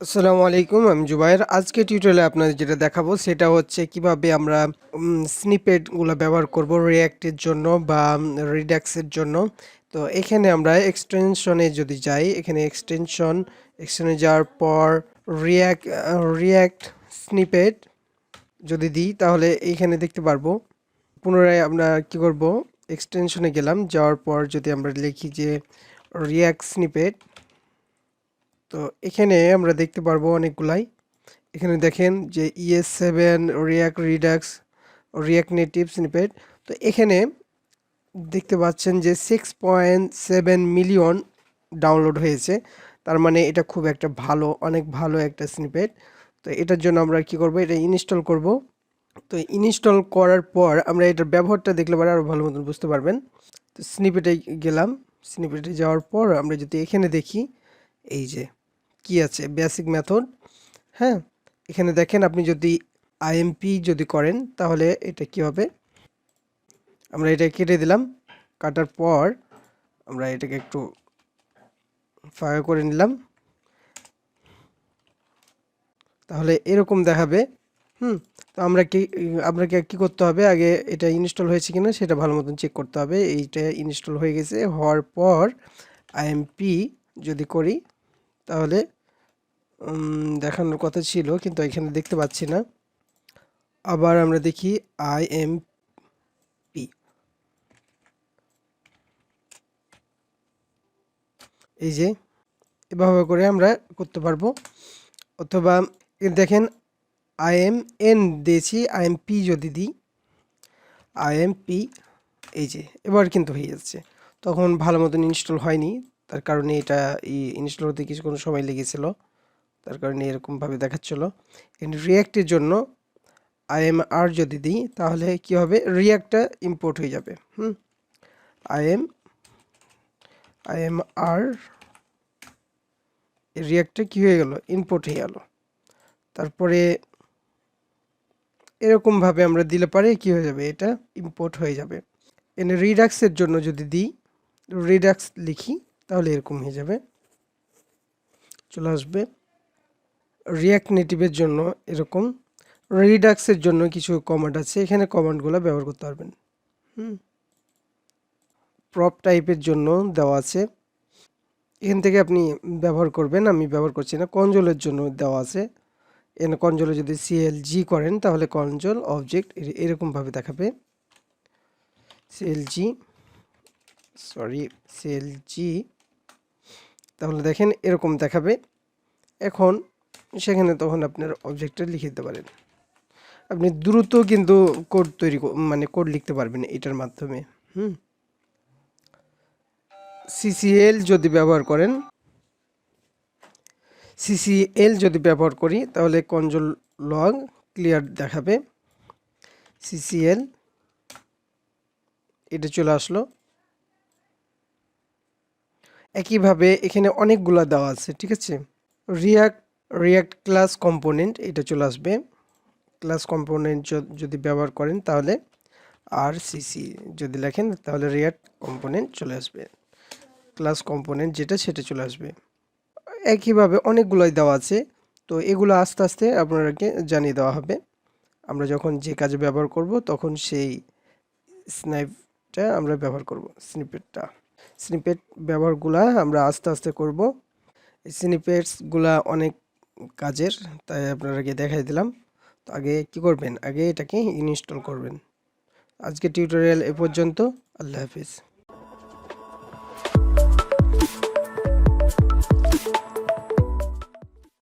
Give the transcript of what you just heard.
আসসালামু আলাইকুম, আমি জুবায়ের। আজকে টিউটোরিয়ালে আপনাদের যেটা দেখাবো সেটা হচ্ছে কিভাবে আমরা স্নিপেটগুলো ব্যবহার করব রিঅ্যাক্টের জন্য বা রিডাক্সের জন্য। তো এখানে আমরা এক্সটেনশনে যদি যাই, এখানে এক্সটেনশনে যাওয়ার পর রিয়্যাক্ট স্নিপেট যদি দিই তাহলে এইখানে দেখতে পারবো। পুনরায় আমরা কি করব, এক্সটেনশনে গেলাম, যাওয়ার পর যদি আমরা লিখি যে রিয়্যাক্ট স্নিপেট, তো এখানে আমরা দেখতে পারবো অনেকগুলাই। এখানে দেখেন যে es7 react Redux react native snippet. তো এখানে দেখতে পাচ্ছেন যে 6.7 মিলিয়ন ডাউনলোড হয়েছে। তার মানে এটা খুব একটা ভালো, অনেক ভালো একটা স্নিপেট। তো এটার জন্য আমরা কি করব, এটা ইনস্টল করব। তো ইনস্টল করার পর আমরা এটার ব্যবহারটা দেখলে পরে আরও ভালো মতন বুঝতে পারবেন। তো স্নিপেটে গেলাম, স্নিপেটে যাওয়ার পর আমরা যদি এখানে দেখি, এই যে কি আছে বেসিক মেথড। হ্যাঁ, এখানে দেখেন আপনি যদি আইএমপি যদি করেন তাহলে এটা কি হবে, আমরা এটা কেটে দিলাম। কাটার পর আমরা এটাকে একটু ফাঁকা করে নিলাম, তাহলে এরকম দেখাবে। তো আপনাকে কি করতে হবে, আগে এটা ইনস্টল হয়েছে কিনা সেটা ভালো মতন চেক করতে হবে। এইটা ইনস্টল হয়ে গেছে, হওয়ার পর আইএমপি যদি করি তাহলে দেখানোর কথা ছিল, কিন্তু এখানে দেখতে পাচ্ছি না। আবার আমরা দেখি আইএমপি, এই যে এভাবে করে আমরা করতে পারবো। অথবা দেখেন আইএমএন দিয়েছি, আইএমপি যদি দিই আইএমপি, এই যে এবার কিন্তু হয়ে যাচ্ছে। তখন ভালো মতন ইনস্টল হয়নি, তার কারণে এটা ইনস্টল হতে কিছুক্ষণ সময় লেগেছিল, তার কারণে এরকমভাবে দেখাচ্ছিল। রিয়াক্টের জন্য আইএমআর যদি দিই তাহলে কি হবে, রিয়াক্টটা ইম্পোর্ট হয়ে যাবে। আইএমআর রিয়াক্টটা কি হয়ে গেল, ইম্পোর্ট হয়ে গেল। তারপরে এরকমভাবে আমরা দিলে পারে কি হয়ে যাবে, এটা ইম্পোর্ট হয়ে যাবে। এনে রিডাক্সের জন্য যদি দিই, রিডাক্স লিখি তাহলে এরকম হয়ে যাবে, চলে আসবে। রিয়াক্ট নেটিভের জন্য এরকম, রিডাক্সের জন্য কিছু কমান্ড আছে, এখানে কমান্ডগুলো ব্যবহার করতে পারবেন। প্রপ টাইপের জন্য দেওয়া আছে, এখান থেকে আপনি ব্যবহার করবেন, আমি ব্যবহার করছি না। কনজোলের জন্য দেওয়া আছে, এখানে কনজোলে যদি সিএলজি করেন তাহলে কনজোল অবজেক্ট এরকমভাবে দেখাবে। সিএলজি তাহলে দেখেন এরকম দেখাবে। এখন সেখানে তখন আপনার অবজেক্টটা লিখে দিতে পারেন। আপনি দ্রুত কিন্তু কোড মানে কোড লিখতে পারবেন এটার মাধ্যমে। সিসিএল যদি ব্যবহার করি তাহলে কনজোল লগ ক্লিয়ার দেখাবে। সিসিএল এটা চলে আসলো। একইভাবে এখানে অনেকগুলা দেওয়া আছে, ঠিক আছে। রিয়াক্ট ক্লাস কম্পোনেন্ট এটা চলে আসবে। ক্লাস কম্পোনেন্ট যদি ব্যবহার করেন তাহলে আর সিসি যদি লেখেন তাহলে রিয়াক্ট কম্পোনেন্ট চলে আসবে, ক্লাস কম্পোনেন্ট যেটা সেটা চলে আসবে। একইভাবে অনেকগুলোই দেওয়া আছে। তো এগুলো আস্তে আস্তে আপনাদেরকে জানিয়ে দেওয়া হবে। আমরা যখন যে কাজে ব্যবহার করব তখন সেই আমরা ব্যবহার করব স্নিপেট ব্যবহারগুলা আমরা আস্তে আস্তে করব। এই স্নিপেটসগুলা অনেক কাজের, তাই আপনাদেরকে দেখাই দিলাম। তো আগে কি করবেন, আগে এটাকে ইনস্টল করবেন। আজকে টিউটোরিয়াল এ পর্যন্ত। আল্লাহ হাফিজ।